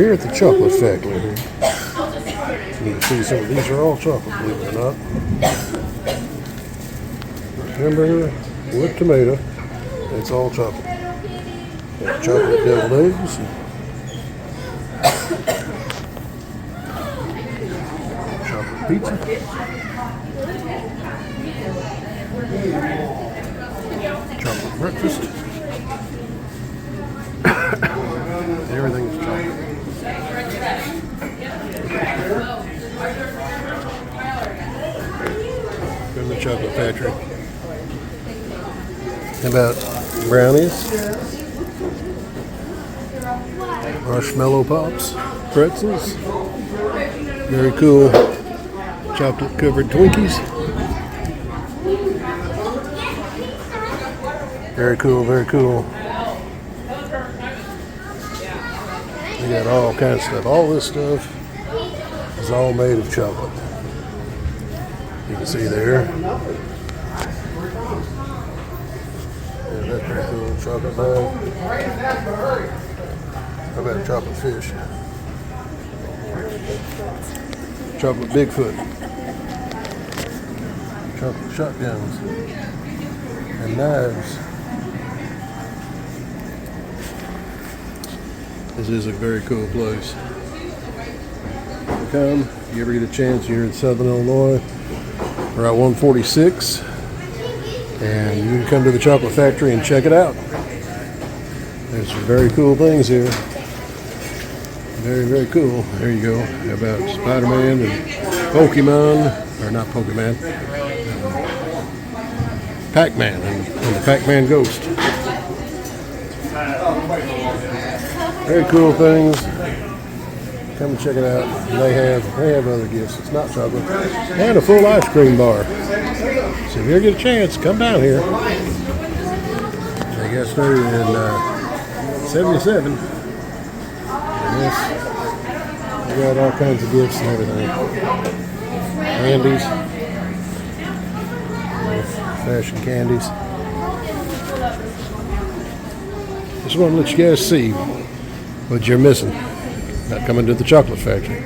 here at the chocolate factory. You can see some of these are all chocolate, believe it or not. Hamburger with tomato. It's all chocolate. Got chocolate deviled eggs. Chocolate pizza. Chocolate breakfast. Everything is chocolate. From the chocolate factory. How about brownies? Marshmallow pops, pretzels. Very cool. Chocolate covered Twinkies. Very cool, very cool. We got all kinds of stuff. All this stuff is all made of chocolate. You can see there. Yeah, that's pretty cool. Chocolate bag. How about chocolate fish? Chocolate Bigfoot. Chocolate shotguns. And knives. This is a very cool place. Come, if you ever get a chance, you're in Southern Illinois, Route 146, and you can come to the chocolate factory and check it out. There's some very cool things here. Very, very cool. There you go. How about Spider-Man and Pokemon, or not Pokemon, Pac-Man and the Pac-Man Ghost. Very cool things. Come and check it out. They have other gifts. It's not chocolate. And a full ice cream bar. So if you ever get a chance, come down here. They got started in 77. And this, they got all kinds of gifts and everything. Candies. Fashion candies. Just want to let you guys see what you're missing. Not coming to the chocolate factory.